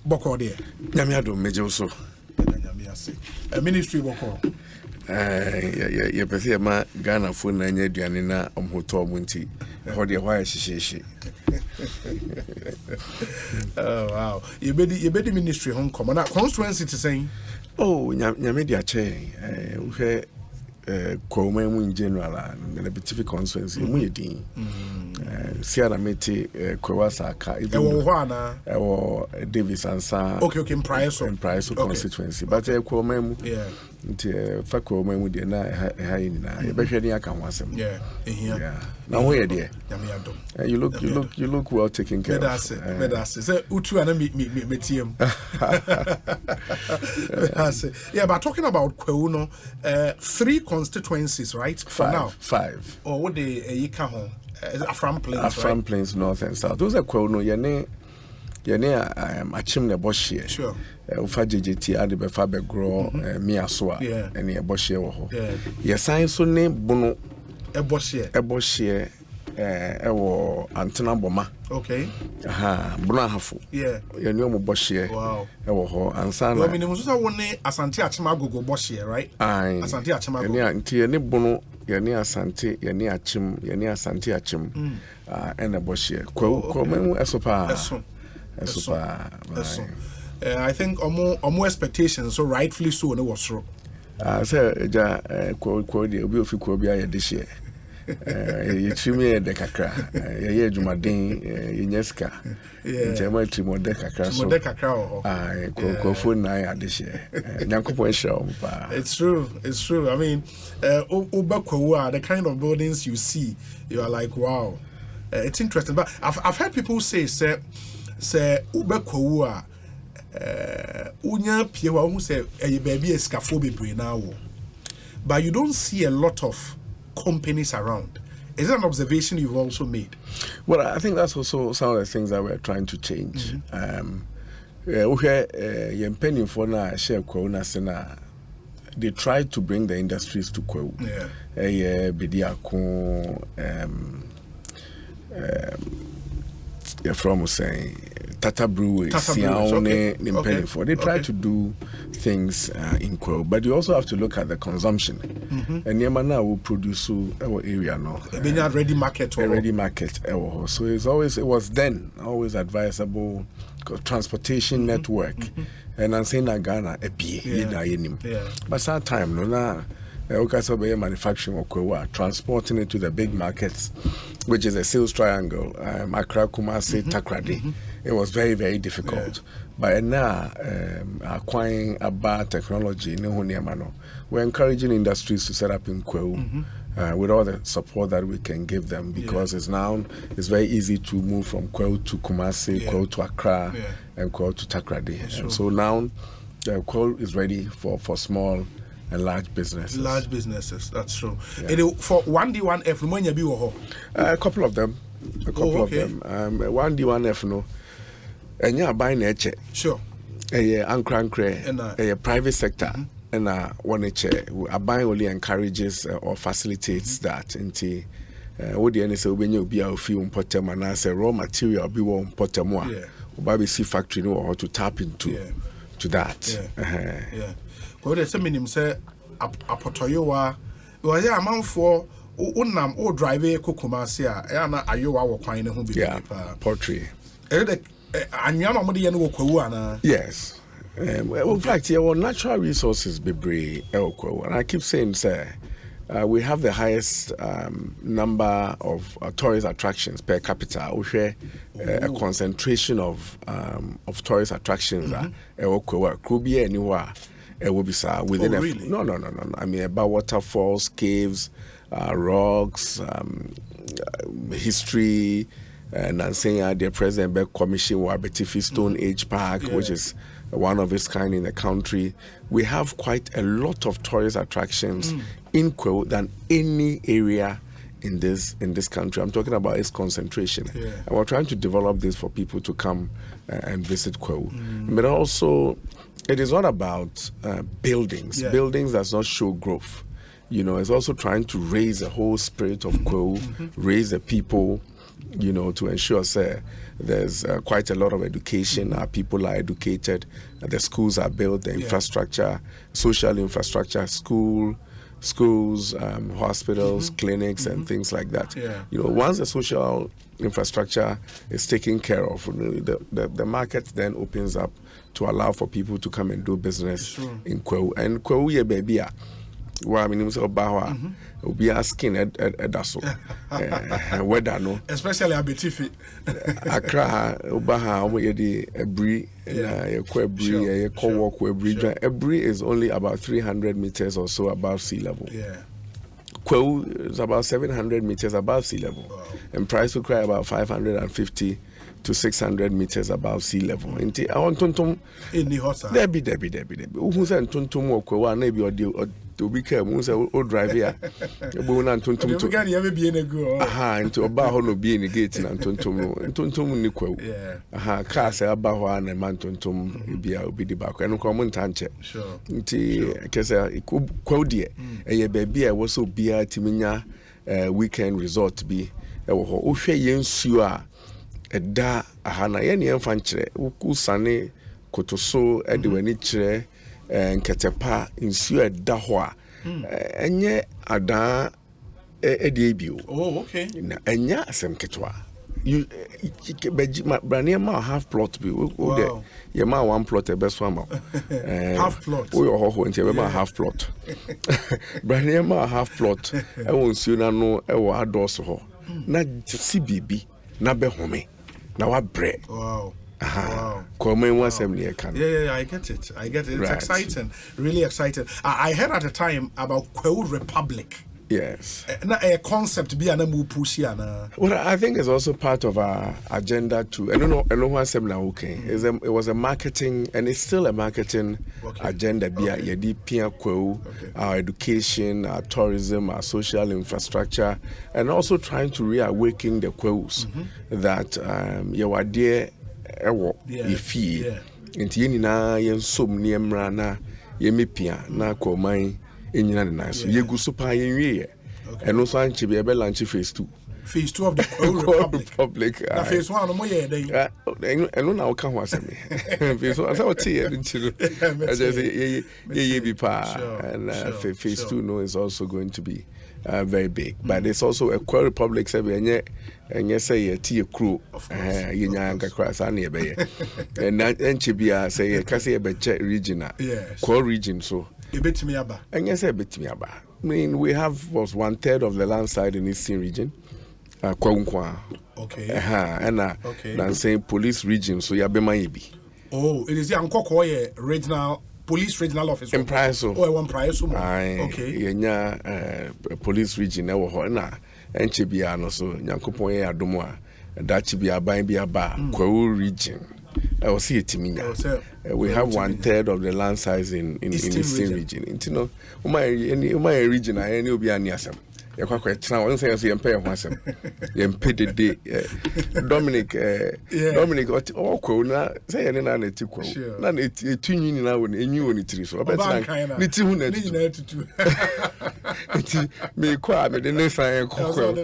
Boko there. Nyamiado major so. Ministry Boko. Yeah, pese ma Ghana phone na nya aduane na omhoto omunti. Ho de why hihyehe. Oh wow. You be the ministry home come na constituency to saying. Oh, nyame dia che. We Kwoma mu in general and the Pacific constituency mu yedin. Siara meti Kwasaka even Davis Ansa. Okay, in prior constituency. But Kwoma mu fa Kwoma mu de na ha yina. E be hwede aka ho asem. Yeah. Now where there? You look well taken care of. That's it. Say utu ana metiem. Yeah, but talking about Kweuno, 3 constituencies, right? For now. 5. Or what the Yika home? Afram Plains, Afram Plains, North and South. Those are Kweuno. Yene Acheampong Boshie. Sure. Ufa JJT ade be fa be grow miasoa and ye Boshie wo ho. Ye sign so ne bono Boshie ewo antena boma. Okay. Bono hafu. Yeah. Ye ne omo Boshie. Wow. Ewo ho ansa na. Well, meaning so woni Asante Acheampong gogo Boshie, right? Asante Acheampong. Yeah, nti ne bono yene Asante, yene Asante Acheampong. And a Boshie. Ko memu esopa. I think more expectations, so rightfully so, no was true. Say, obi ofi ko bia ye de hye. Ye chimi de kakra. Ye dwumaden, ye nyeska. Ntima trimo de kakra so. De kakra ko phone na ya de hye. Nyankopon hye o pa. It's true. I mean, the kind of buildings you see, you are like, wow. It's interesting, but I've heard people say ubekwo a unya piewa who say baby escafo bebre now, but you don't see a lot of companies around. Is that an observation you've also made? Well, I think that's also some of the things that we're trying to change. They try to bring the industries to Kwewu. From saying Tata Brewery, they try to do things in Kwewu, but you also have to look at the consumption. And Yamana will produce our area now. Ready market. So it was then always advisable transportation network. And I'm saying Ghana but some time manufacturing or transporting it to the big markets, which is a sales triangle, Accra, Kumasi, Takrady. It was very, very difficult. But now, acquiring about technology, we're encouraging industries to set up in Kwewu with all the support that we can give them, because it's very easy to move from Kwewu to Kumasi, Kwewu to Accra, and Kwewu to Takrady. And so now, Kwewu is ready for small and large businesses. That's true. For 1D1F, a couple of them. Of them. 1D1F, no. And you're buying a check. Sure. A private sector. And one check. A buying only encourages or facilitates that. Into what the NSA when you be a few important and as a raw material be one important more. Baby see factory know how to tap into that. Well, there's a minimum say apotoyowa. Well, yeah, amount for unam or drive a Kumasi, and Ayowa or Quine who be poultry. Yes. In fact, our natural resources be brave, and I keep saying, sir, we have the highest number of tourist attractions per capita. We share a concentration of tourist attractions. Could be anywhere. Will be within really? No. I mean about waterfalls, caves, rocks, history, and I'm saying the President Beck Commission Wabetifi Stone Age Park, which is one of its kind in the country. We have quite a lot of tourist attractions in Kwewu than any area in this country. I'm talking about its concentration. And we're trying to develop this for people to come and visit Kwewu. But also, it is not about buildings. Buildings does not show growth. It's also trying to raise the whole spirit of Kwewu, raise the people, to ensure there's quite a lot of education. Our people are educated, the schools are built, the infrastructure, social infrastructure, schools, hospitals, clinics, and things like that. Once the social infrastructure is taken care of, the market then opens up to allow for people to come and do business in Kwewu. And Kwewu ye baby wa minim se oba obi asking edaso weather no, especially abetifi Accra oba ha omo ye di ebri na ye ko ebri ye ko walk ebri. Ebri is only about 300 meters or so above sea level. Kwewu is about 700 meters above sea level. And price will cry about 550 to 600 meters above sea level. Inti awon tontom any hosa debi who say tontom wo Kwewu na bi to be care who say o drive here ebo na tontom to ga ya be na go inti oba ho no be in gate na tontom ni Kwewu car say aba ho na man tontom bia obi di back eno ko mo ntanche inti kese Kwewu de eye ba bia wo so bia timinya weekend resort bi ewo ho o hwe yensuo a eda ahana ye ne emfa nkyere ku sane kotoso ede wani kyere nketepa nsuo eda ho a enye ada ede ebio. Okay. Na enya asem ketwa you brania ma half plot bi o de ye ma one plot e beso ama half plot o yo ho nti e ma half plot brania ma half plot e won nsuo na no e wo ados ho na si bibi na be home na wa bre. Wow. Come in once I get it. It's exciting, really exciting. I heard at a time about Kwewu Republic. Yes. A concept be an push. Well, I think it's also part of our agenda too. I don't know what okay. It was a marketing, and it's still a marketing agenda. Be Kwewu, our education, our tourism, our social infrastructure, and also trying to reawaken the Kwewus that you are there. Ifi nti ye nyina ye nsom ne emra na ye mepia na koman enyina ne so ye gu so pa ye nwie eno so anche be be launch phase 2 of the Republic. Na phase 1 no mo ye dey eno na o ka ho asemi phase 1 asa o tie ye ntiro ye bi pa and phase 2 no is also going to be very big, but it's also a Kwewu Republic and yes say a tea crew yanga cross and chibia say a kasi region Kwewu region so a bit me aba and yes a bit me aba. I mean we have was 1/3 of the land side in Eastern region Kwewu and saying police region so yabema yibi. It is the Ankoko regional police regional office in price one price police region na wo ho na enche bia no so nyankopon ye adomo a da chi bia ban bia ba Kwewu region I see it we have 1/3 of the land size in Eastern region. You know, my region I any obi ani asem ye kwakwa tena won say ye mpa ye ho asem ye mpa de Dominic Kwewu na say ye na ti Kwewu na etunyi ni na won enyi won tiri so obetena ni ti hu na tutu enti me kwa me de ne san Kwewu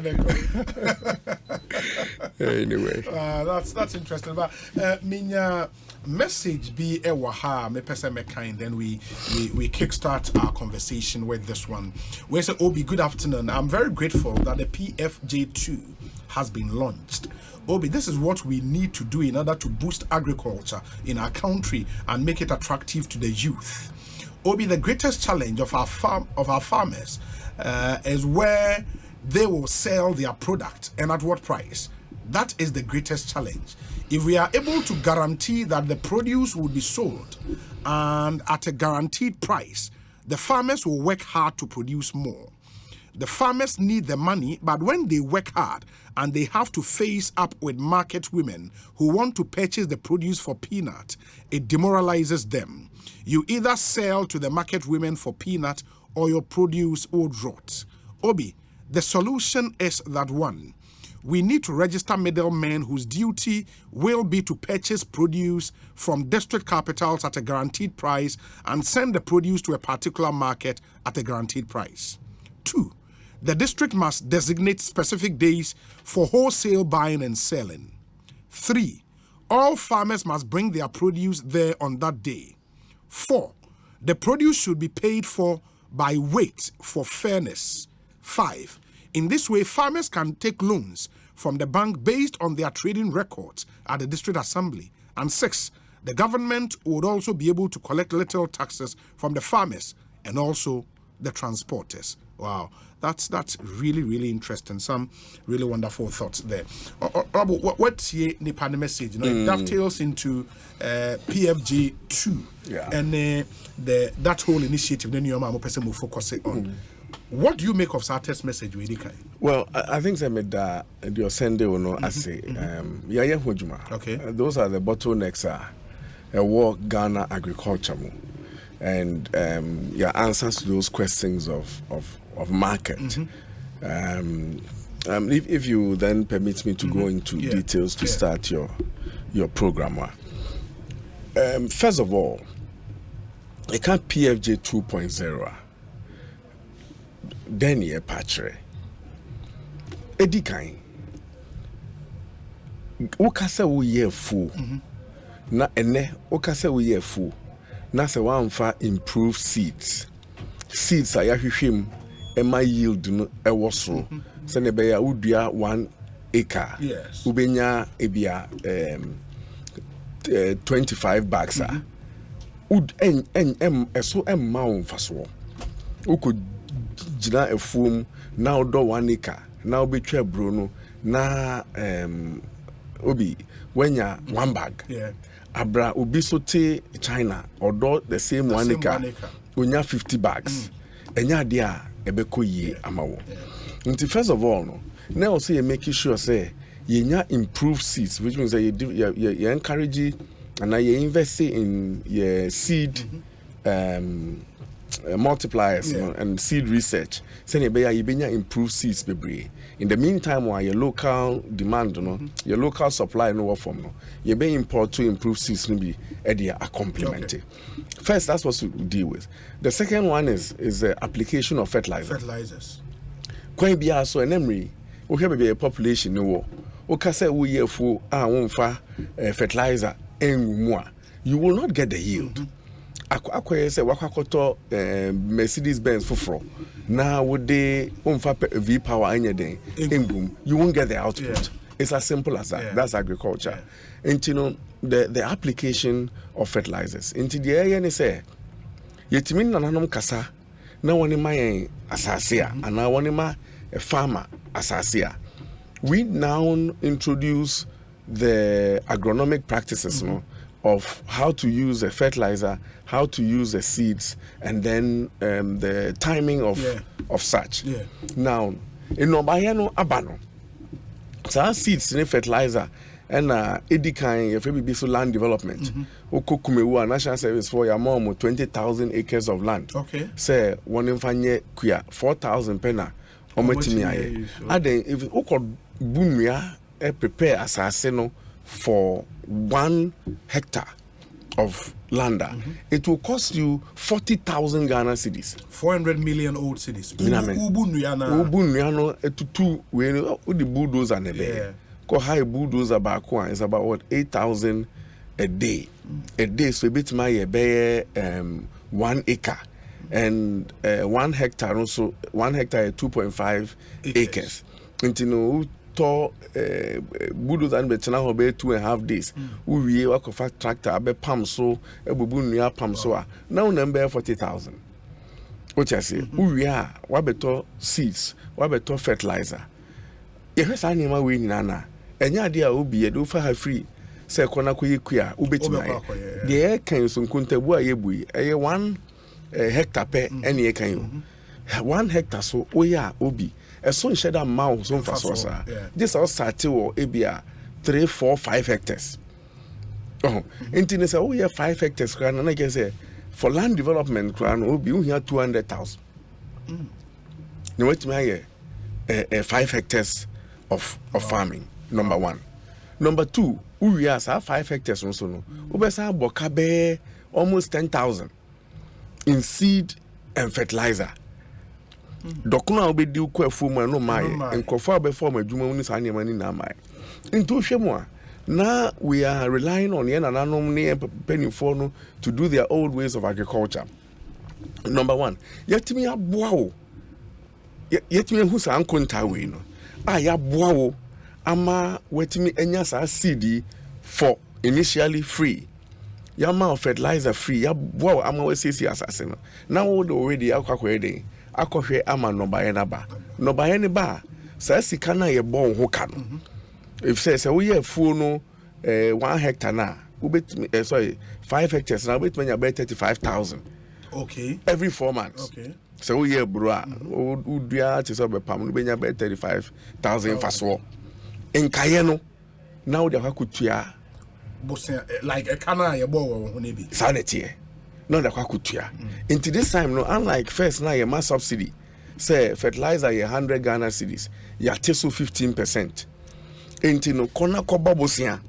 anyway that's interesting but minya message be a waha me pese me kind then we kickstart our conversation with this one. We say Obi, good afternoon. I'm very grateful that the PFJ2 has been launched. Obi, this is what we need to do in order to boost agriculture in our country and make it attractive to the youth. Obi, the greatest challenge of our farmers is where they will sell their product and at what price. That is the greatest challenge. If we are able to guarantee that the produce will be sold and at a guaranteed price, the farmers will work hard to produce more. The farmers need the money, but when they work hard and they have to face up with market women who want to purchase the produce for peanut, it demoralizes them. You either sell to the market women for peanut or your produce will rot. Obi, the solution is that one, we need to register middlemen whose duty will be to purchase produce from district capitals at a guaranteed price and send the produce to a particular market at a guaranteed price. Two, The district must designate specific days for wholesale buying and selling. 3. All farmers must bring their produce there on that day. 4. The produce should be paid for by weight for fairness. 5. In this way, farmers can take loans from the bank based on their trading records at the district assembly. And 6. The government would also be able to collect little taxes from the farmers and also the transporters. Wow, that's really, really interesting. Some really wonderful thoughts there. What's your Nipan message? It dovetails into PFJ2 and that whole initiative. Then your mom person will focus on. What do you make of Sarte's message, Wedika? Well, I think that your Sunday will know. I say, okay. Those are the bottlenecks. War Ghana agriculture, and your answers to those questions of market. If you then permit me to go into details to start your program. First of all, it can't PFJ 2.0. Then ye patchere. Edikan. Ukasa wo ye fu. Na ene ukasa wo ye fu. Na se wamfa improve seeds. Seeds are yahwehwem ema yield no ewo so. Se ne be ya udua 1 acre. Yes. Ubenya ebia 25 bags. Ud eso emma wonfaso. Uko jina efum na odo 1 acre. Na obetwa bro no na obi wenya 1 bag. Yeah. Abra obi sote China odo the same 1 acre. Onya 50 bags. Enya de a ebeko yie amawo. Nti first of all no, now also you make sure say you improve seeds, which means that you encourage and you invest in your seed multipliers and seed research. Say you benya improve seeds bebre. In the meantime, while your local demand, your local supply no form no, you be import to improve seeds be a complement. Okay. First, that's what to deal with. The second one is the application of fertilizers. When be also an emery, we have a population no. Okay, say we have for fertilizer and more. You will not get the yield. Akwa say wakakoto Mercedes Benz for now would they V power anything boom, you won't get the output. Yeah. It's as simple as that. Yeah. That's agriculture. Yeah. And you know the application of fertilizers into the area and say yetimin nananom kasa na woni my asasia and na woni ma a farmer asasia. We now introduce the agronomic practices of how to use a fertilizer, how to use the seeds, and then the timing of such. Yeah. Now, in Obayano Abano, so seeds in fertilizer and edikan if we be so land development. Okukumewa National Service for your mom 20,000 acres of land. Okay. Say one in fanye kuya 4,000 pena. Ometimi aye. Aden if okod bunwia prepare asaseno for 1 hectare of land, it will cost you 40,000 Ghana cedis. 400 million old cedis. Ubunuyano etutu we the bulldozer nebe. Ko high bulldozer back one is about what 8,000 a day. A day so bit my be 1 acre. And 1 hectare also 1 hectare 2.5 acres. And you know bulldozer and betena ho be 2.5 days. We work of tractor be pam so ebubu nua pam so now number 40,000. What I say, we are wabeto seeds, wabeto fertilizer. Yes, I name we nana. Enya dia obi e do fa ha free. Say kona koyekua ubetimi. The air can so kuntabu ayebu. 1 hectare per any can you. 1 hectare so oya obi. A son shed a mouse on Fasosa. This all started or ebia 3, 4, 5 hectares. Oh, into say, oh, yeah, 5 hectares, and I can say for land development, crown will be here 200,000. You wait me 5 hectares of farming, number 1. Number 2, we have 5 hectares also. No, Ubesa Bokabe almost 10,000 in seed and fertilizer. Dokuna obedi ukwa fumu no mai nkofo be form adwuma mu ni sa ne mani na mai nti hwemu a na we are relying on yen ananom ne penifo no to do their old ways of agriculture. Number 1, yetimi aboa wo yetimi hu sa ankonta we no ya boa wo ama wetimi enya sa seed for initially free. Yama fertilizer free ya boa wo ama we sisi asase no na wo already akwakwede akɔhwɛ ama nɔbaeɛ na ba nɔbaeɛ ne ba saa sika na yɛ bɔ ho ka no if say woyɛ afuo no 1 hectare na wobɛtumi sorry 5 hectares na wobɛtumi nya bɛ 35,000 okay every 4 months okay so woyɛ bro a wodua te sɛ bɛpam no bɛnya bɛ 35,000 fasoɔ nkaeɛ no na wode akɔtua bosia like a kana yɛ bɔ wɔ ho ne bi saa ne teɛ no da kwakutua into this time no unlike first na your mass subsidy say fertilizer your 100 Ghana cedis ya teso 15% into no kona ko babosia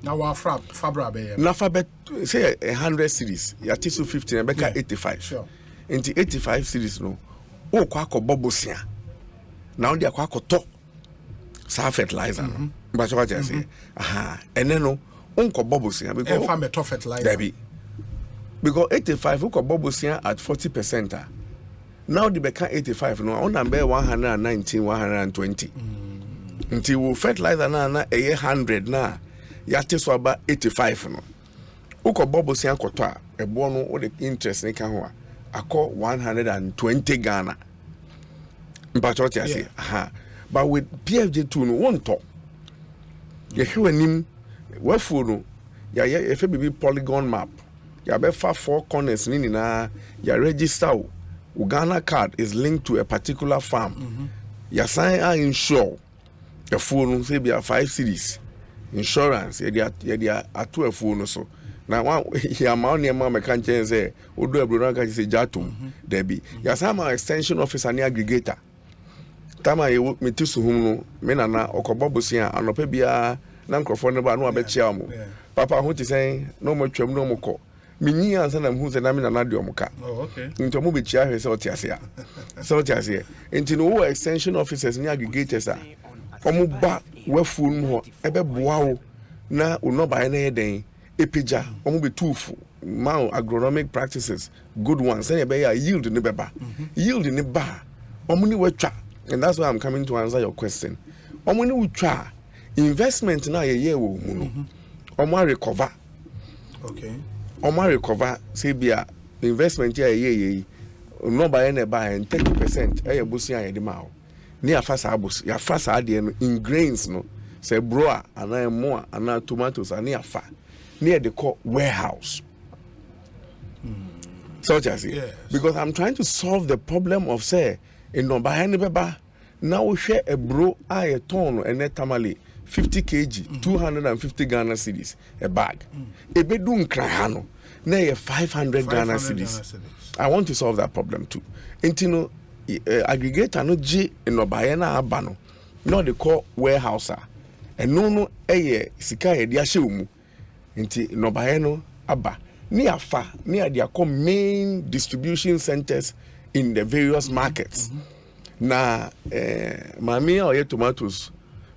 na wa fabra be na fabet say 100 cedis ya teso 15 be ka 85 sure into 85 cedis no o kwa ko babosia na on dia kwa ko to sa fertilizer no ba so what you say aha ene no on ko babosia because farm to fertilizer Debbie. Because 85 who could bobosia at 40%. Now the become 85 no on number 119 120. Until we fertilizer na 100 na yate so about 85 no. Who could bobosia koto a bono or the interest ne kan ho akọ 120 Ghana. But what you say? Aha. But with PFJ2 no won't talk. You hear him wherefore no ya if be polygon map. Ya befa 4 corners ni na ya register Ghana card is linked to a particular farm. Ya sign are insure the phone say be 5 cities insurance ya dia atu a phone so na one ya ma on ma me kan chen say odo abro kan say jatum there be ya sama extension officer ni aggregator tama ye metisu hum no me na okobobosia anopa bia na nkrofo ne ba no abechia mo papa ho ti say no mo twam no mo ko minyi ansa na mhu se na me na de omuka okay nti mo be chia hwe se otiase a se otiase nti no extension officers ni aggregators a omo ba wafu no ho ebe boa wo na uno ba na yeden epija omo be tufu ma agronomic practices good ones say be ya yield ni beba yield ni ba omo ni watwa and that's why I'm coming to answer your question omo ni watwa investment na ye wo mu no omo recover okay omo recover say bia investment ya ye no buy na buy 30% e bosi an ye ma o ni afasa abos ya fasa ade no in grains no say broa ana mo ana tomatoes ani afa ni e de call warehouse so just yes. Because I'm trying to solve the problem of say in no buy any beba now we share a bro a ton and tamale 50 kg 250 Ghana cedis a bag e be do nkra no na 500 Ghana cedis. I want to solve that problem too. Intino aggregator no G no buy na aba no no they call warehouse and no sika e dia hye mu nti no buy no aba ni afa ni dia come main distribution centers in the various markets na mami o tomatoes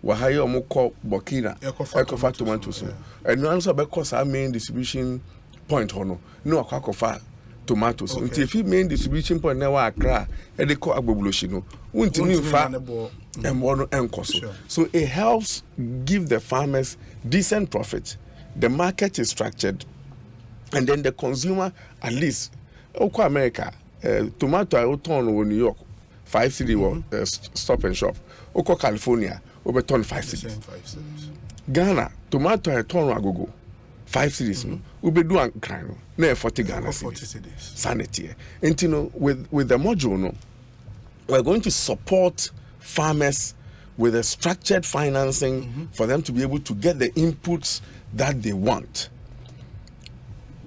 wahaye omukọ Burkina Ekofa tomatoes and no answer be cause our main distribution point hono no akwakofa tomatoes until if main distribution point na wa Accra e dey call agboboloshi no untimi mfa embo no enkoso so it helps give the farmers decent profit. The market is structured and then the consumer at least oko America tomato I turn in New York 5 cedi stop and shop oko California over turn 5 cedis. Ghana tomato I turn agogo 5 cedis no ube do an crime na 40 Ghana cedis sanity and you know with the module no we're going to support farmers with a structured financing for them to be able to get the inputs that they want.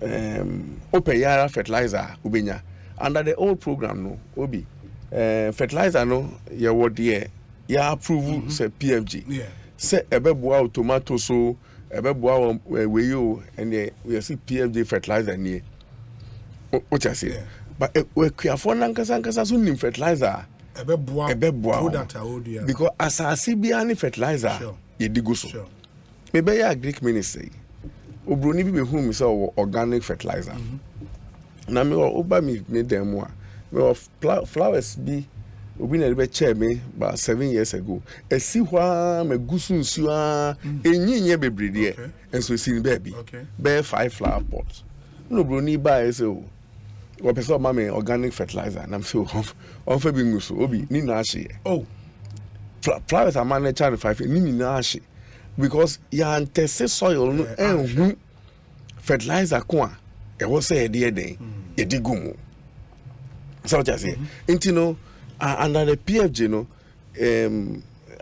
Open yara fertilizer ubenya under the old program no obi fertilizer no ya wodie ya approve say PFG say ebeboa tomato so ebeboa weyo and we see PFG fertilizer ni what you say but we for nankasa so nim fertilizer ebe product audio because asase bia ni fertilizer ye di go so me be ya Greek ministry obroni bi be hu mi say organic fertilizer na me oba mi dem a me flowers bi obi na be chair me about 7 years ago esi hwa magusu nsu a enyinya bebrede and so si ni baby be 5 flower pots no broni ba say o person mama organic fertilizer and I'm so on fa bi nguso obi ni na ahye flowers are managed 5 ni na ahye because ya antese soil no enhu fertilizer ko a e wo say de den e di gumu so what I say into no under the PFG no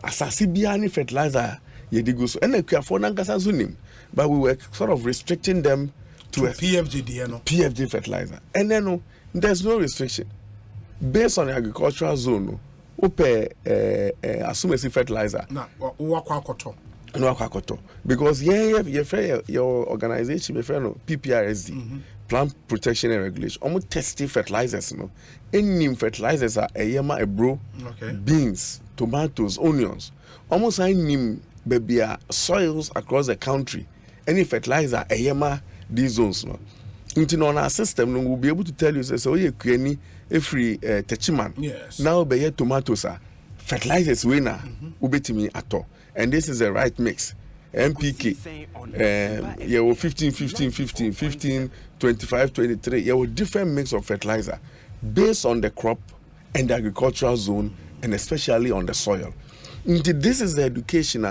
asasi bia ni fertilizer ye di go so and for nankasa zunim but we were sort of restricting them to PFG fertilizer and then there's no restriction based on the agricultural zone no assume fertilizer na wakwakoto because your organization be no PPRSD Plant Protection and Regulation almost testing fertilizers no any fertilizers are yema ebro beans tomatoes onions almost I name baby soils across the country any fertilizer yema these zones no into on our system no will be able to tell you say you kwani every techiman now be tomatoes are fertilizers we na ubetimi ato and this is the right mix MPK 15 25 23 you have different mix of fertilizer based on the crop and the agricultural zone and especially on the soil. This is the education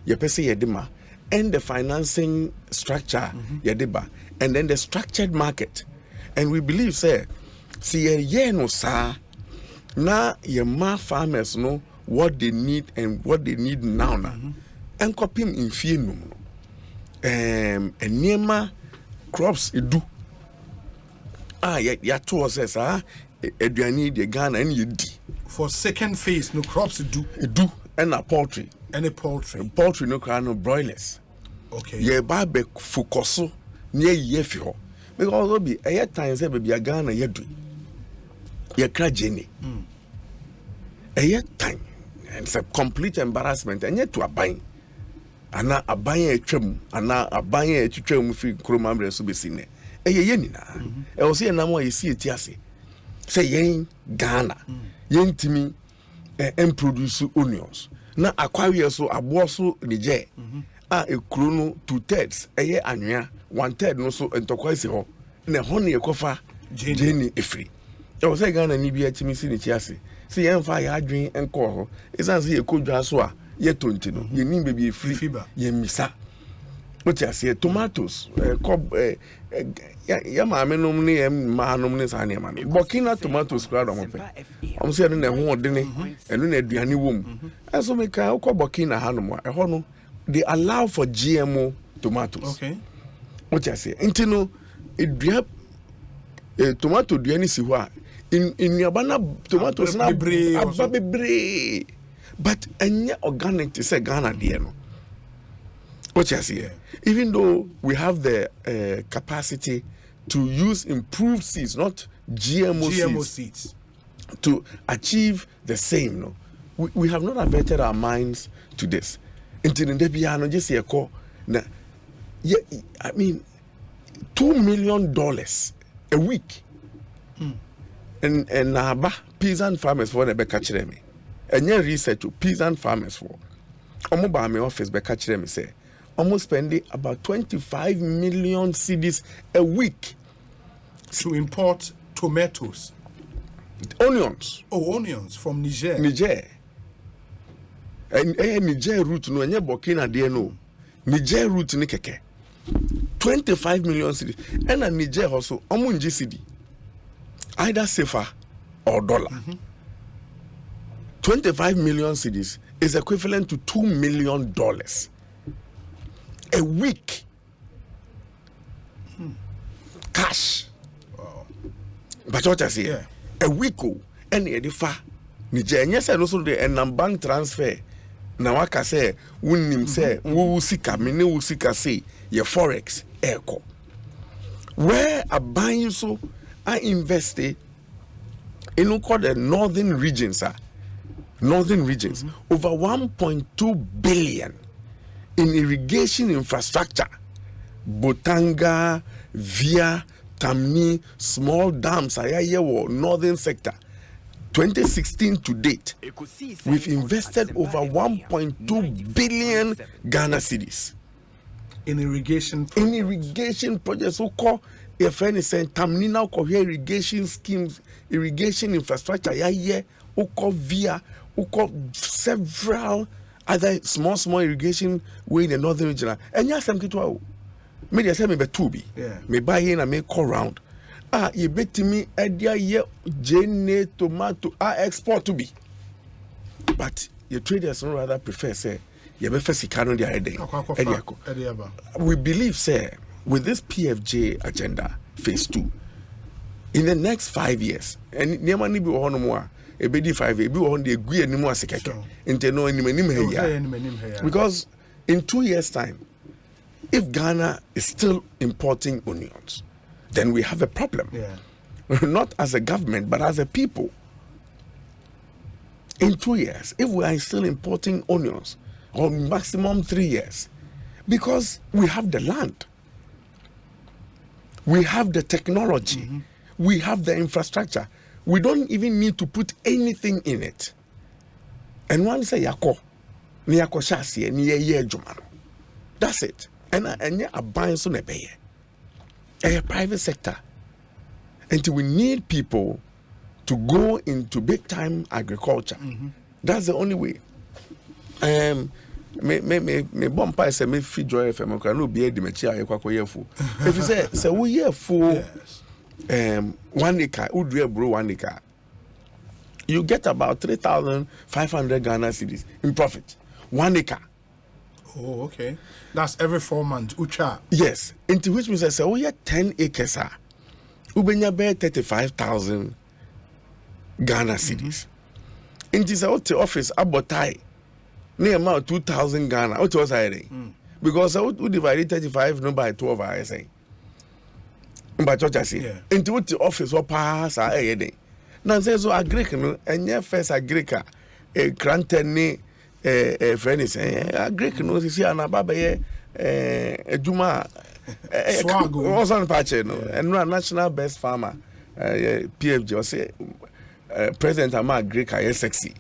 you pese yedima and the financing structure yediba and then the structured market and we believe say see ye no sa na ye ma farmers know what they need and what they need now and copy in fienum and niema crops edu ya to us eduani de Ghana and you di for second phase no crops edu and a poultry no crown no broilers ye ba be focus near ye fi ho because be a time say be Ghana ye do ye kra jenny a time and it's a complete embarrassment and yet to aban ana aban atwam ana aban atwam fi kromamre so be sine ye nina e wo se na mo ye si etiase say yen Ghana yen timi and produce onions na akwawe so abo so Niger ekuro no 2/3 eye anwea 1/3 no so entokwa isi ho na ho ne ekofa jeni efri e wo se Ghana ni bi atimi si ni tiase see yen fa ya adwen enko ho isan se ekodwa so a ye tonti no ye nim be efri ye misa what you say tomatoes ya ma menom ne ma nom ne sa ne ma no Burkina tomatoes kra do mo pe am say no ho de ne eno na aduane wom aso me ka ko Burkina hanom a ho no they allow for GMO tomatoes what you say intino edua tomato duane si ho a in yabana tomatoes na ababebre but enya organic to say Ghana de no what you see even though we have the capacity to use improved seeds not GMO seeds to achieve the same no we have not averted our minds to this until the biano just say na I mean $2 million a week and aba peasant farmers for the be catch them and your research to peasant farmers for omo ba me office be catch them say almost spending about 25 million cedis a week to import tomatoes, onions from Niger and Niger route no anya Burkina de no Niger route ni keke 25 million cedis and a Niger also omo nji cedi either safer or dollar 25 million cedis is equivalent to $2 million a week cash. But what I say a week and the fa Niger yes I also the and bank transfer na waka say wunim say wo sika me ne wo sika say your forex echo where a buying so I invested called the northern regions, over 1.2 billion in irrigation infrastructure. Botanga, Via, Tamni, small dams, northern sector. 2016 to date, we've invested over 1.2 billion Ghana cedis in irrigation projects. So call a friend is saying Tamni now call here irrigation schemes, irrigation infrastructure. Via, several other small irrigation way in the northern region. And yes, I'm going to media say me be two be. Me buy in and me call round. You bet me idea ye jene tomato export to be. But your traders would rather prefer say you be first cano their heading. We believe say with this PFJ agenda phase 2 in the next 5 years and never ni be one more e be di 5 e be one dey gu animu asekeke inte no animanim here because in 2 years time if Ghana is still importing onions, then we have a problem. Not as a government, but as a people. In 2 years, if we are still importing onions, or maximum 3 years, because we have the land, we have the technology, we have the infrastructure, we don't even need to put anything in it. And one say yako, ni yako shasi, ni ye jumano. That's it. And yeah, a buying so ne pay a private sector. And we need people to go into big time agriculture. That's the only way. Me bompa say me feed joy FM can no be the mechi aye kwakọ yefu. If you say we yefu 1 acre, we bro 1 acre. You get about 3,500 Ghana cedis in profit. 1 acre. Oh, okay. That's every 4 months. Ucha. Yes. Into which means I say, we have 10 acres. Ubenya be 35,000 Ghana cedis. Into the office abotai. Near about 2,000 Ghana. What was I because we divided 35 no by 12 I say. But what I say. Into the office what pass a day. Now says so Greek no and your first Greek a grantene friend is Greek no see an ababa Juma was on patch no and national best farmer PFG or say president ama Greek is sexy.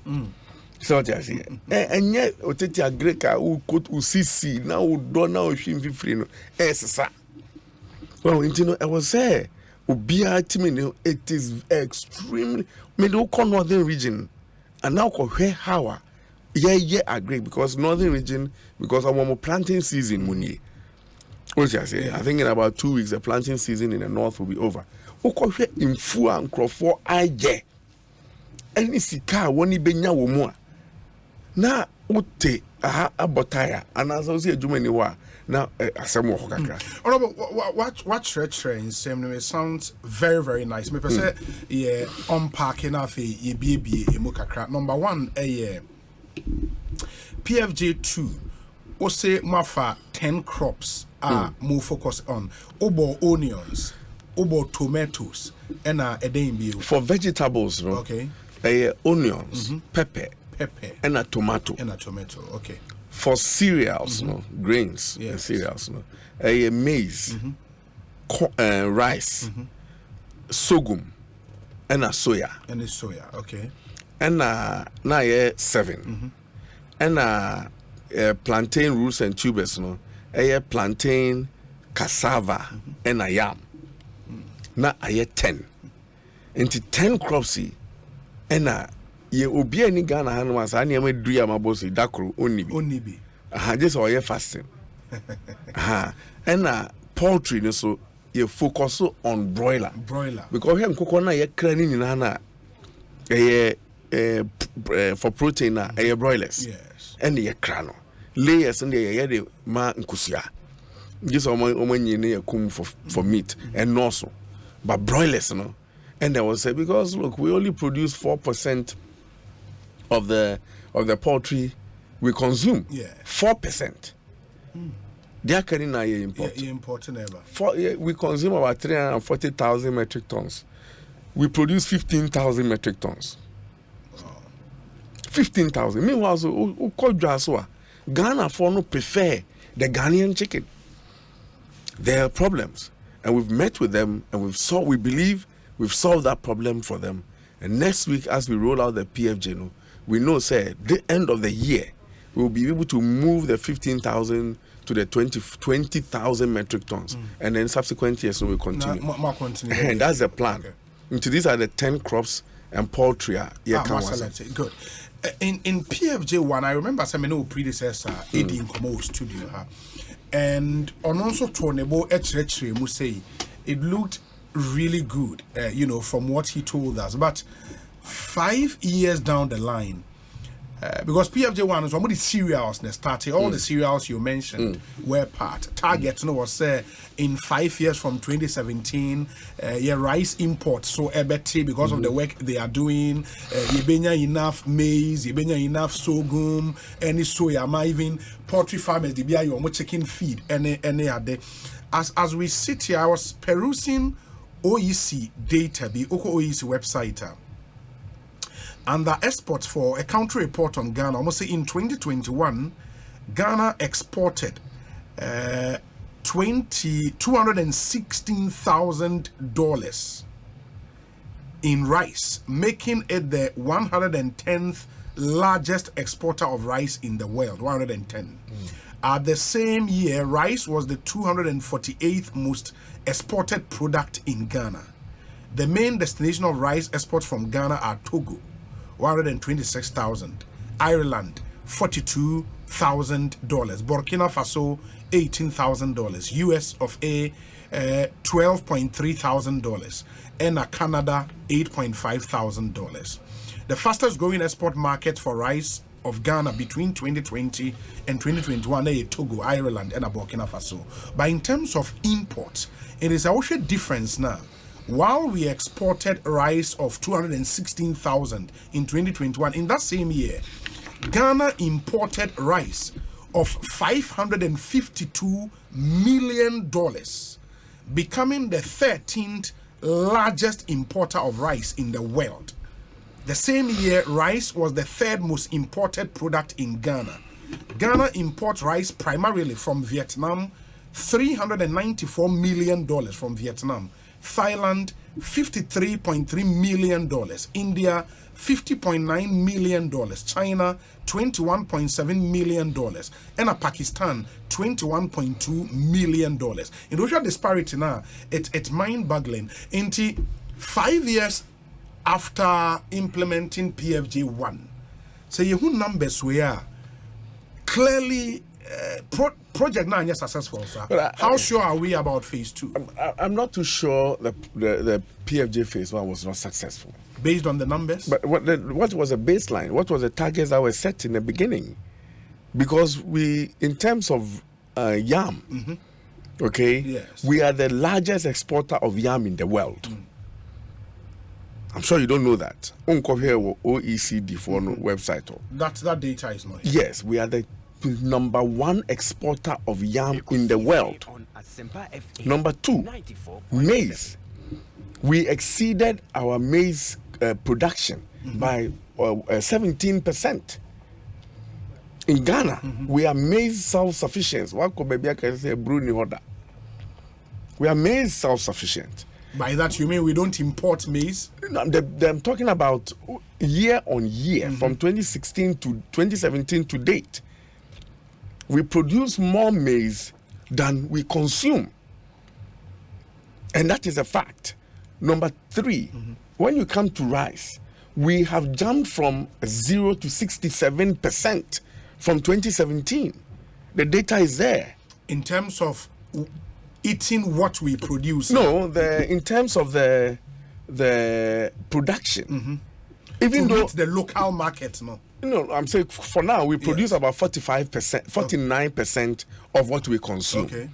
So what I say and yet oteti Greek who could UCC now do now him free no sir. Well, you know I was say Ubia Timino, it is extremely middle northern region and now where how agree because northern region because of more planting season muni. What I say? I think in about 2 weeks the planting season in the north will be over. Okwe in fu and crofo aye. Any sika woni benya wo mu a. Na ute abotaya and as I say jumani wa na asemo kakra. What train same sounds very very nice. Me say yeah unpacking afi ye bie emu kakra. Number 1 PFJ2 o say mafa 10 crops are more focused on obo onions, obo tomatoes and edin bio. For vegetables, no? Okay. Onions, pepper and a tomato. Okay. For cereals, no, grains, cereals, no, maize, rice, sorghum, and a soya. Okay. And na 7. And plantain roots and tubers, no, plantain, cassava, and a yam. Na 10. Into 10 crops, and ye obi ani Ghana hanu asa ani am du ya mabosi dakro onibi just or ye fasting and poultry no so ye focus on broiler because here nkoko na ye kra ni nyina na for protein na broilers and ye kra no layers and ye de ma nkusia just omanyi ne ye kum for meat and also but broilers no. And I was say because look, we only produce 4% of the poultry we consume. 4%. They are carrying importing ever. We consume about 340,000 metric tons. we produce 15,000 metric tons. 15,000. Meanwhile, Ghana for no prefer the Ghanaian chicken. There are problems, and we've met with them, and we believe we've solved that problem for them. And next week, as we roll out the PFJ, we know, say, the end of the year, we'll be able to move the 15,000 to the 20,000 metric tons, and then subsequent years we'll continue. And that's the plan. Okay. Into these are the 10 crops and poultry. Good. In PFJ1, I remember some predecessor in Como studio, and on also Tronebo Echre must say it looked really good, from what he told us. But 5 years down the line, because PFJ1 is one of the cereals that started, all the cereals you mentioned were part. Target was in 5 years from 2017, rice imports so better because of the work they are doing. You benya enough maize, you benya enough sorghum, any soya, even poultry farmers, they be your chicken feed, any other. As we sit here, I was perusing OEC data, the OEC website. And the exports for a country report on Ghana, almost say in 2021, Ghana exported $216,000 in rice, making it the 110th largest exporter of rice in the world. 110. At the same year, rice was the 248th most exported product in Ghana. The main destination of rice exports from Ghana are Togo, $126,000, Ireland, $42,000, Burkina Faso, $18,000, US of A, $12,300, and Canada, $8,500. The fastest growing export market for rice of Ghana between 2020 and 2021 are Togo, Ireland, and Burkina Faso. But in terms of imports, it is also a difference now. While we exported rice of 216,000 in 2021, in that same year, Ghana imported rice of $552 million, becoming the 13th largest importer of rice in the world. The same year, rice was the third most imported product in Ghana. Ghana imports rice primarily from Vietnam, $394 million from Vietnam. Thailand, $53.3 million. India, $50.9 million. China, $21.7 million. And Pakistan, $21.2 million. In the disparity now, it's mind-boggling. In 5 years after implementing PFJ1, so you numbers we are clearly project now is successful, sir. But how sure are we about phase 2? I'm not too sure the PFJ phase 1 was not successful. Based on the numbers? But what was the baseline? What was the targets that were set in the beginning? Because we, in terms of yam, okay, yes, we are the largest exporter of yam in the world. I'm sure you don't know that. OECD for website. That data is not here. Yes, we are the number 1 exporter of yam in the world. Number 2, maize. We exceeded our maize production by 17%. In Ghana, we are maize self-sufficient. We are maize self-sufficient. By that you mean we don't import maize? No, I'm talking about year on year, from 2016 to 2017 to date. We produce more maize than we consume. And that is a fact. Number 3, when you come to rice, we have jumped from 0 to 67% from 2017. The data is there. In terms of eating what we produce? No, in terms of the production. Even to though meet the local market, no? No, I'm saying for now we produce about 45%, 49% of what we consume. Okay.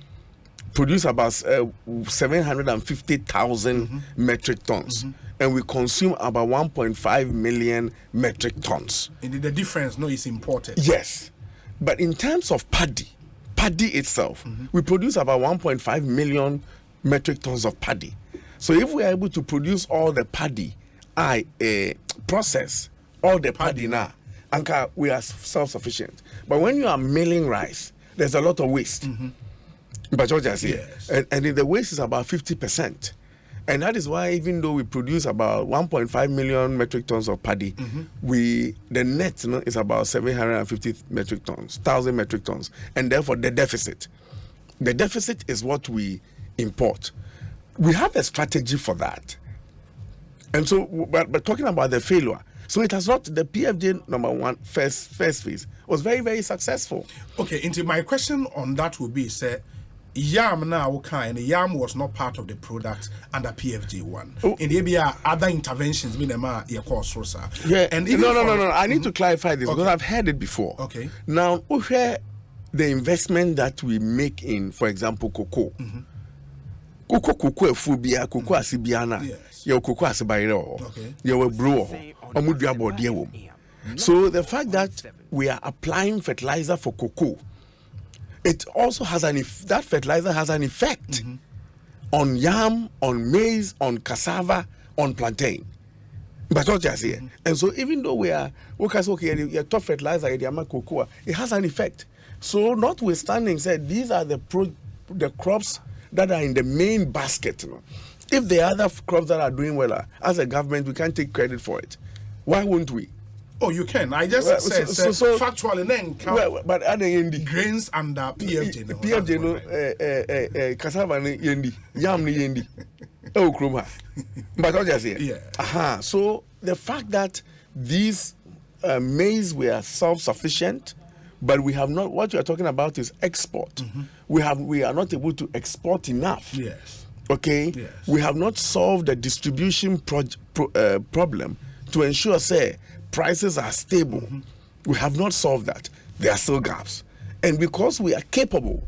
Produce about 750,000 metric tons, and we consume about 1.5 million metric tons. And the difference, no, is imported. Yes, but in terms of paddy itself, we produce about 1.5 million metric tons of paddy. So if we are able to produce all the paddy, process all the paddy now, Anka, we are self-sufficient. But when you are milling rice, there's a lot of waste. But Georgia Yes. and the waste is about 50%. And that is why, even though we produce about 1.5 million metric tons of paddy, the net is about 750 metric tons, 1,000 metric tons. And therefore, the deficit is what we import. We have a strategy for that. And so, but talking about the failure, so it has not, the PFJ #1 first phase was very, very successful. Okay, into my question on that would be, say, yam now kind yam was not part of the product under PFJ1. In the area, other interventions mean your course source. Yeah, and no. I need to clarify this because I've heard it before. Okay. Now, the investment that we make in, for example, cocoa. Cocoa phobia, cocoa asibiana. Yes. Your cocoa asibayro. Okay. Your brew. So the fact that we are applying fertilizer for cocoa, it also has that fertilizer has an effect on yam, on maize, on cassava, on plantain. But not just here. And so even though we are okay, top fertilizer, cocoa, it has an effect. So notwithstanding, said these are the crops that are in the main basket. If the other crops that are doing well, as a government, we can't take credit for it. Why won't we? Oh, you can. I just said factually then but are they in the grains under PFJ? PFJ cassava ni yendi, yam ni yendi. Oh, kruma. But not just here. Yeah. So the fact that these maize were self-sufficient, but we have not. What you are talking about is export. We are not able to export enough. Yes. Okay. Yes. We have not solved the distribution problem to ensure, say, prices are stable. We have not solved that. There are still gaps, and because we are capable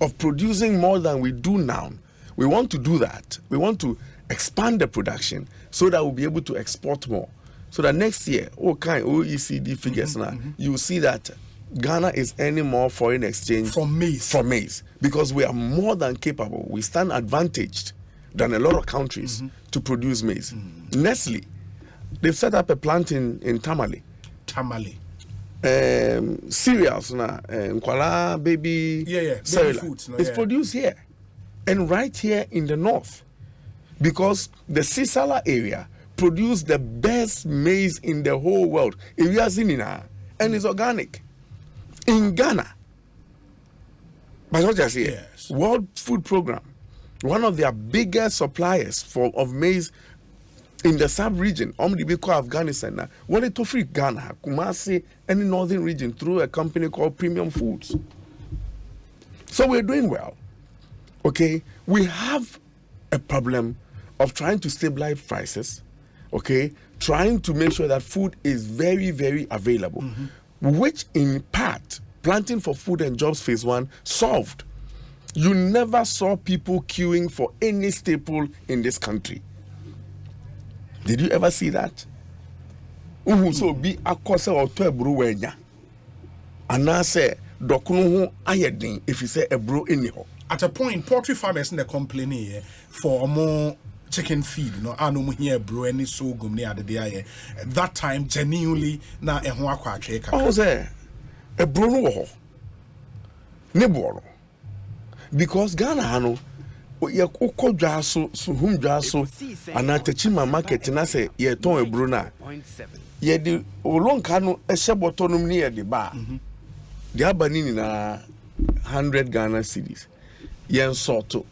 of producing more than we do now, we want to do that. We want to expand the production so that we'll be able to export more. So that next year, OECD figures now, you will see that Ghana is earning more foreign exchange from maize. Because we are more than capable. We stand advantaged than a lot of countries to produce maize. Nestle, they've set up a plant in Tamale. Cereals now, Nkwala baby cereal. Foods, it's produced here and right here in the north, because the Sisala area produce the best maize in the whole world. And it's organic. In Ghana, but not just here, World Food Program, one of their biggest suppliers of maize in the sub-region, Afghanistan, wanted to free Ghana, Kumasi, any northern region through a company called Premium Foods. So we're doing well. Okay, we have a problem of trying to stabilize prices, okay, trying to make sure that food is very, very available. Which in part, Planting for Food and Jobs Phase 1 solved. You never saw people queuing for any staple in this country. Did you ever see that? So be a course or to a brew wenya. And I say, Dokuno ayedin if you say a brew in here. At a point, poultry farmers in the company for more chicken feed, I no here brew any so gum near the day. At that time, genuinely na a huaqua cake. I was there. A Bruno Neboro. Because Ghana Hano, ye oko jaso, suhum jaso, anatechima market, and I say, ye ton a Bruna. Ye the Olon Cano, a shabotonum near the bar. The Abanini na 100 Ghana cedis. Yen sorto.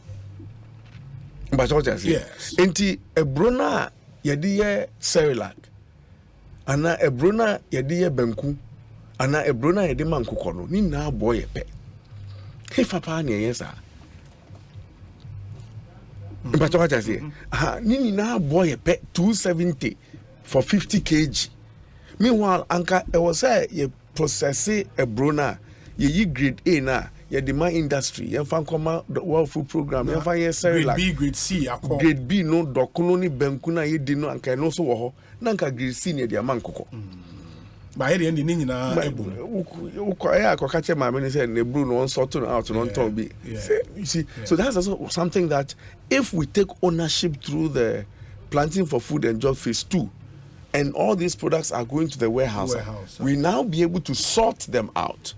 But what I say, yes. Enti a Bruna, ye dear Cerilac, and a Bruna, ye dear Benku. Ana ebrona yede man kokono ni na boy pe he papa na yen sa but what I say ni na boy pe 270 for 50 kg. Meanwhile anka e was say ye process ebrona ye grade A na ye demand industry ye fan come the World Food Program ye fan ye Cerilac grade B grade C akọ grade B no dokuno ni benku na ye di no anka no so wo ho na anka grade C ne de man kokko. By the end, the nina catch my man said the Bruno sorting out on top. You see, so that's also something that if we take ownership through the planting for food and job phase 2, and all these products are going to the warehouse. We now be able to sort them out,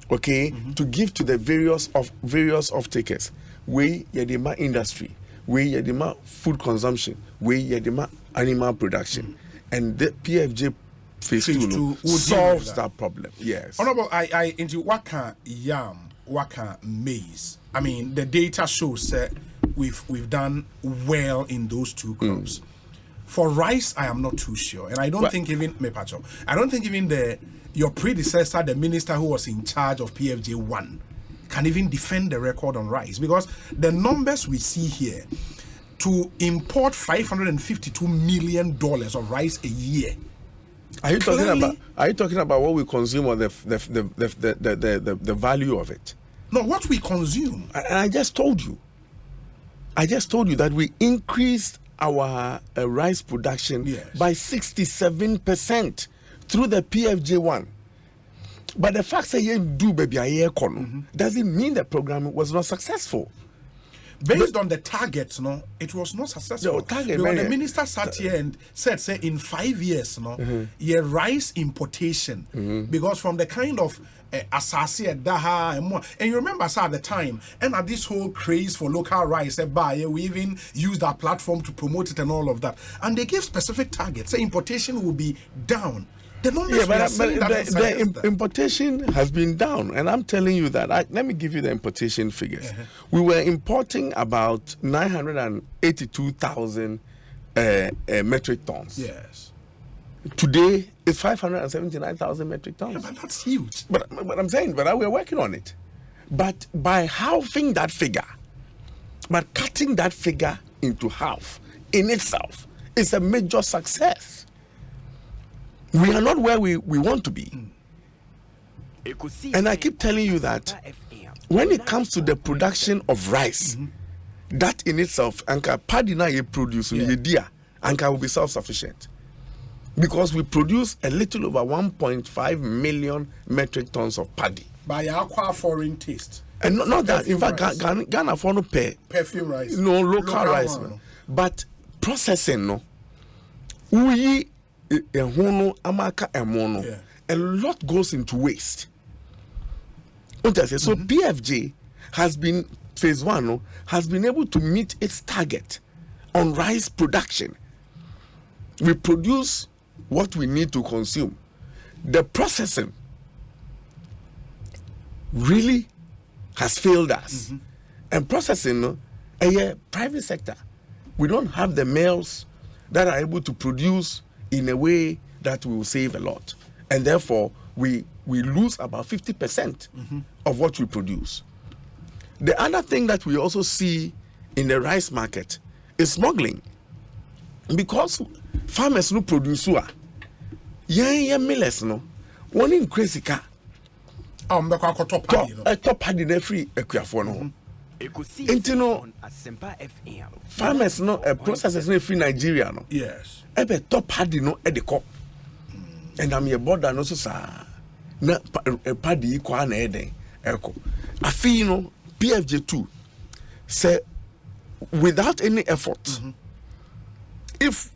okay, to give to the various off-takers. We yedima industry, we yedima food consumption, we yedima animal production, and the PFJ phase 2 solves that problem. Yes. Honorable, I into waka yam, waka maize. I mean, the data shows that we've done well in those two crops. For rice, I am not too sure, and I don't think even your predecessor, the minister who was in charge of PFJ1, can even defend the record on rice, because the numbers we see here to import $552 million of rice a year. Are you talking about what we consume or the value of it? No, what we consume. I just told you that we increased our rice production by 67% through the PFJ1. But the fact that you do baby doesn't mean the program was not successful. Based on the targets, it was not successful. Because the minister sat here and said, say, in 5 years, your rice importation, because from the kind of Asasi Daha and more, and you remember, sir, at the time, and at this whole craze for local rice, we even used our platform to promote it and all of that. And they gave specific targets. Say importation will be down. The numbers the importation has been down, and I'm telling you that. Let me give you the importation figures. We were importing about 982,000 metric tons. Yes. Today it's 579,000 metric tons. Yeah, but that's huge. But I'm saying, we're working on it. But by halving that figure, but cutting that figure into half in itself is a major success. We are not where we want to be. And I keep telling you that when it comes to the production of rice, that in itself, Anka paddy na you produce Anka will be self-sufficient. Because we produce a little over 1.5 million metric tons of paddy. By our foreign taste. And not that, in fact, Ghana for no pay. Perfume rice. No, local rice. No. But processing, no. We a lot goes into waste. So PFJ has been phase 1 has been able to meet its target on rice production. We produce what we need to consume. The processing really has failed us. And processing a private sector. We don't have the mills that are able to produce in a way that we will save a lot, and therefore we lose about 50% of what we produce. The other thing that we also see in the rice market is smuggling, because farmers no produce millers no one in crazy car top paddy na free Ekuafo no Ekosiisen farmers no processors no free Nigeria no. Yes. Ebe top paddy no e de ko. And am your border no so sa na paddy kwa na e den eko. Afi no PFJ2 say without any effort, if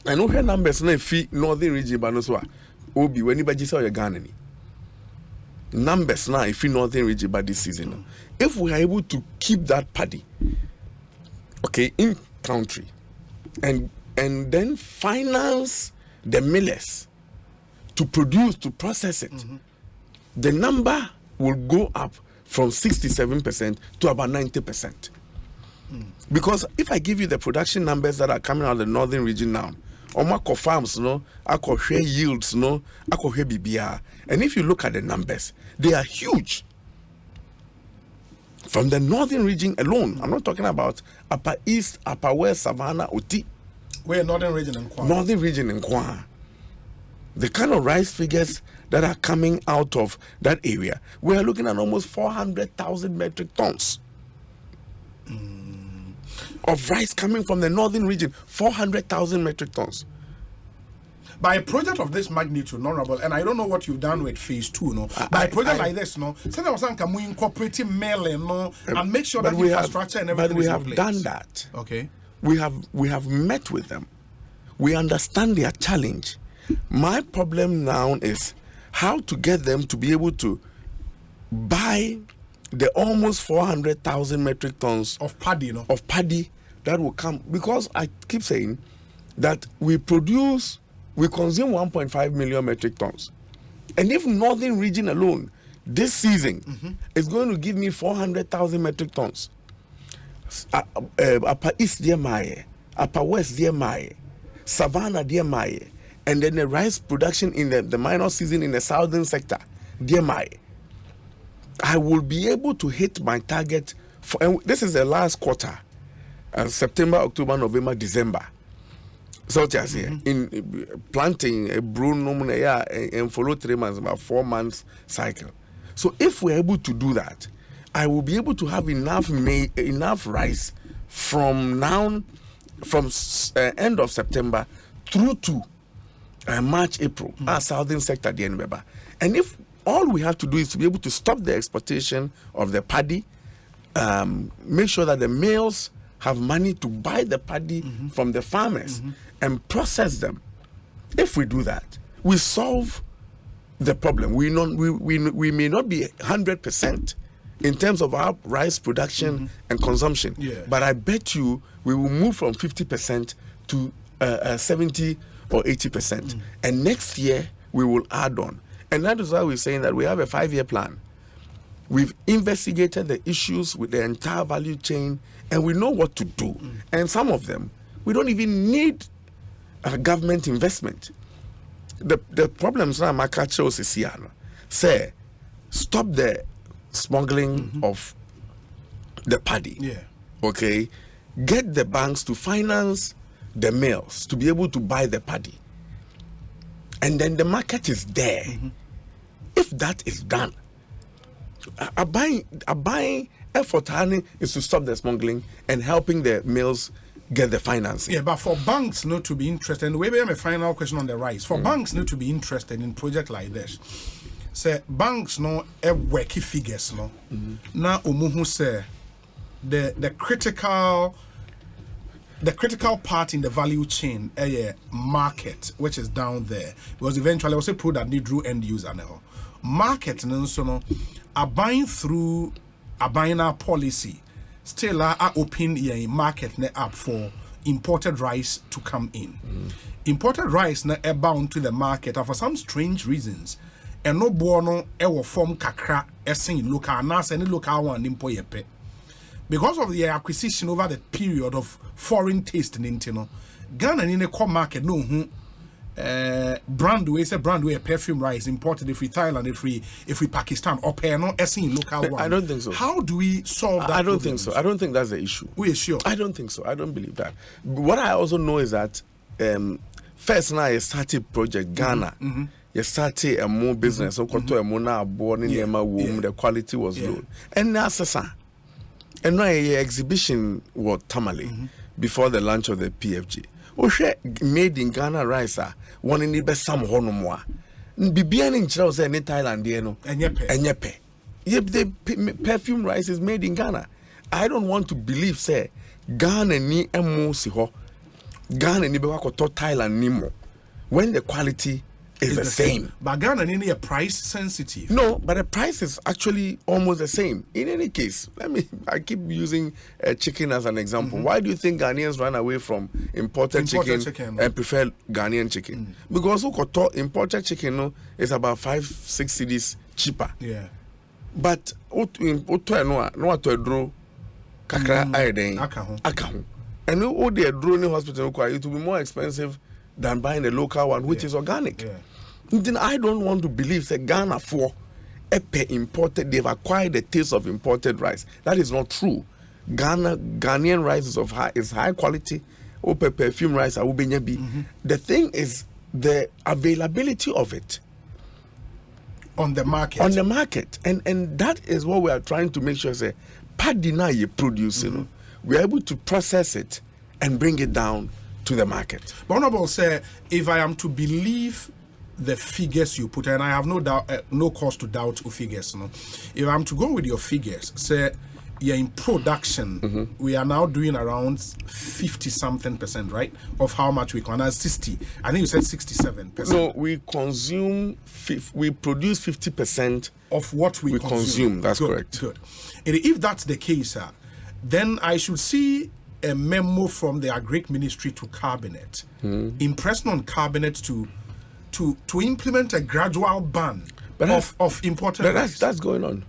I know her numbers na fi northern region ba no so a obi when anybody say you Ghana ni numbers now if in northern region by this season, if we are able to keep that paddy in country and then finance the millers to produce, to process it, the number will go up from 67% to about 90%. Because if I give you the production numbers that are coming out of the northern region now, Omako farms, Akoshe yields, Akoshe BBR. And if you look at the numbers, they are huge. From the northern region alone, I'm not talking about Upper East, Upper West, Savannah, Oti. We're northern region in Kwa. Northern region in Kwa. The kind of rice figures that are coming out of that area, we are looking at almost 400,000 metric tons. Of rice coming from the northern region, 400,000 metric tons. by a project of this magnitude, honorable, and I don't know what you've done with phase 2, no. By a project like this, no, say there was some we incorporate mail, no, and make sure that infrastructure and everything is in place. But we have done that. Okay. We have met with them. We understand their challenge. My problem now is how to get them to be able to buy the almost 400,000 metric tons of paddy, that will come, because I keep saying that we consume 1.5 million metric tons, and if northern region alone this season is going to give me 400,000 metric tons, upper east dear Maye, upper west dear Maye, savannah dear Maye, and then the rice production in the minor season in the southern sector dear Maye, I will be able to hit my target for, and this is the last quarter, September, October, November, December. So just in planting a broom and follow 3 months, about 4 months cycle. So if we're able to do that, I will be able to have enough rice from now, from end of September through to March, April, our southern sector, the November. And if all we have to do is to be able to stop the exploitation of the paddy, make sure that the males have money to buy the paddy from the farmers and process them. If we do that, we solve the problem. We may not be 100% in terms of our rice production and consumption, but I bet you we will move from 50% to 70 or 80%. And next year we will add on. And that is why we're saying that we have a 5-year plan. We've investigated the issues with the entire value chain, and we know what to do. And some of them, we don't even need government investment. The problems now, Makacho Sisiano, say, stop the smuggling of the paddy. Okay? Get the banks to finance the mills to be able to buy the paddy. And then the market is there. If that is done, a buying effort is to stop the smuggling and helping the mills get the financing. Yeah, but for banks not to be interested, and maybe I'm a final question on the rice. For banks not to be interested in project like this, say banks no worky figures no. Now umuhu say the critical part in the value chain, market, which is down there, because eventually I will say product need drew end user now. Market no are buying through a buying our policy. Still are open a market up for imported rice to come in. Imported rice na bound to the market and for some strange reasons. And no bono ever form kakra essen local nas any local one impo yepe. Because of the acquisition over the period of foreign taste in Intino, Ghana in the core market no brand way perfume rice imported if we Thailand, if we Pakistan or pair no in local one. I don't think so. How do we solve that? I don't think so. I don't think that's the issue. We are sure. I don't think so. I don't believe that. What I also know is that first now I started Project Ghana. You started a more business. So a more now born in the quality was low. And now and now a exhibition was Tamale before the launch of the PFG. Made in Ghana rice one in the best some honomwa. Bibian in Charles and Thailand, and yepe. Yep, the perfume rice is made in Ghana. I don't want to believe, say, Ghana ni emo siho. Ghana ni bewako to Thailand ni mo. When the quality is the same. But Ghana ni a price sensitive. No, but the price is actually almost the same. In any case, I keep using chicken as an example. Why do you think Ghanaians run away from imported chicken and prefer Ghanaian chicken? Because imported chicken is about 5-6 cedis cheaper. Yeah. But no to kakra iodine akaho. And all the drone hospital it will be more expensive than buying the local one, which is organic. Then I don't want to believe that Ghana for imported, they've acquired the taste of imported rice. That is not true. Ghanaian rice is high quality. Perfume rice, the thing is the availability of it on the market. And that is what we are trying to make sure. Say, paddy na you produce, we are able to process it and bring it down to the market. But Honorable, say, if I am to believe the figures you put, and I have no doubt, no cause to doubt your figures. No, if I'm to go with your figures, say, yeah, in production, we are now doing around 50-something%, right, of how much we can. 60. I think you said 67%. No, we produce 50% of what we consume. That's correct. Good. And if that's the case, then I should see a memo from the Agric Ministry to Cabinet, impressing on Cabinet to implement a gradual ban of imported rice. That's going on.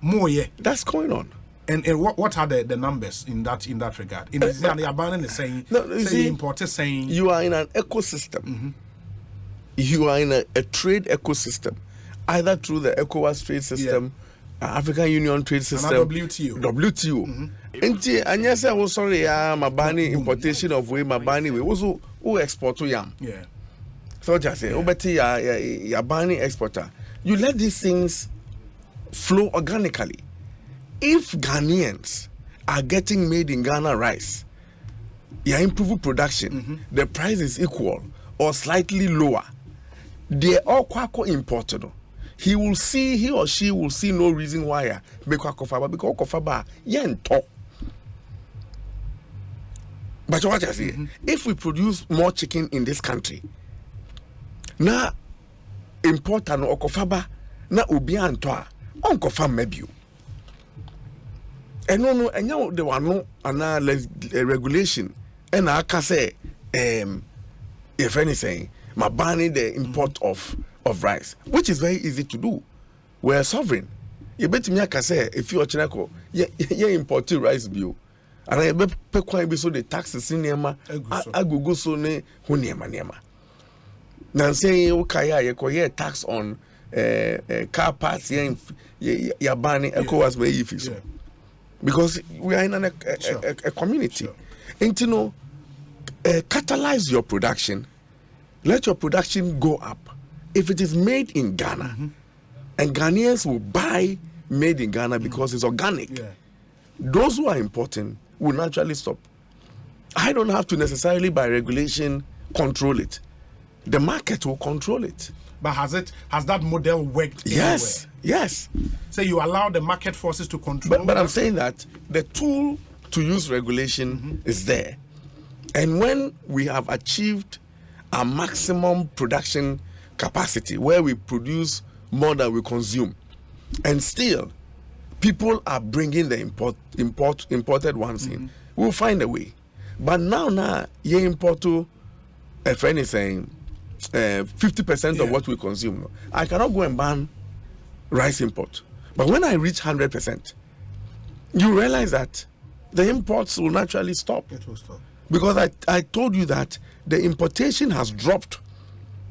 More, yeah. That's going on. And what are the numbers in that regard? In the ban is saying, importer saying you are in an ecosystem. You are in a trade ecosystem, either through the ECOWAS trade system, African Union trade system, and WTO. Enti anyase I was sorry my banning importation of whey, my banning we also who export to yam. Yeah. So just say, obeti ya banning exporter. You let these things flow organically. If Ghanaians are getting made in Ghana rice, you improve production, the price is equal or slightly lower. They all kwako imported. He or she will see no reason why because kofaba yen talk. But what I say, if we produce more chicken in this country, na importer no okofaba na obi antoa onkofa mebio. And no, and now there were no regulation, and I can say, if anything, my banning the import of rice, which is very easy to do. We're sovereign. You bet me, I can say, if you're Chinako, you import rice bill, and I bet quite so the taxes in Yama, I go so ne Huniama. Now saying, okay, you tax on car parts, you're banning ECOWAS by if because we are in a community. And you know, catalyze your production, let your production go up. If it is made in Ghana, and Ghanaians will buy made in Ghana because it's organic, those who are importing will naturally stop. I don't have to necessarily by regulation control it. The market will control it. But has that model worked? Yes, yes. So you allow the market forces to control. But I'm saying that the tool to use regulation is there. And when we have achieved a maximum production capacity where we produce more than we consume, and still people are bringing the imported ones in, we'll find a way. But now you import to, if anything, 50% of what we consume. I cannot go and ban rice import. But when I reach 100%, you realize that the imports will naturally stop. It will stop. Because I told you that the importation has dropped.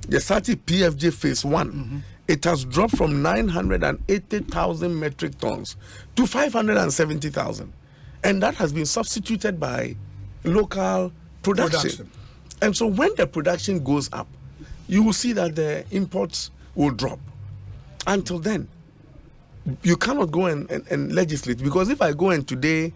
The SATI PFJ phase 1, it has dropped from 980,000 metric tons to 570,000. And that has been substituted by local production. And so when the production goes up, you will see that the imports will drop. Until then, you cannot go and legislate, because if I go and today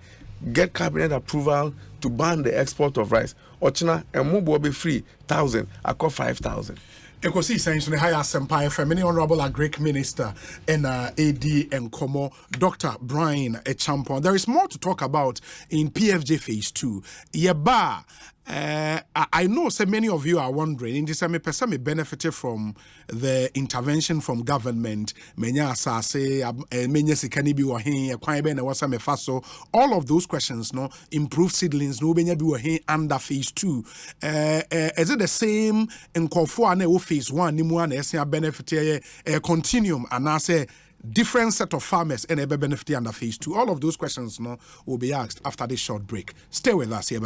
get cabinet approval to ban the export of rice, Ochina and Mubu will be free 1,000, I call 5,000. Ekosiisen so the higher Senpai FM, many honorable Agric Minister and AD and Komo, Dr. Bryan Acheampong. There is more to talk about in PFJ phase 2. Yeba, I know so many of you are wondering, in this me benefited from the intervention from government, all of those questions, no, improved seedlings, no under phase 2. Is it the same in Kofu phase 1, Nimuan, benefit continuum, and I say different set of farmers and ever benefit under phase 2? All of those questions, no, will be asked after this short break. Stay with us here,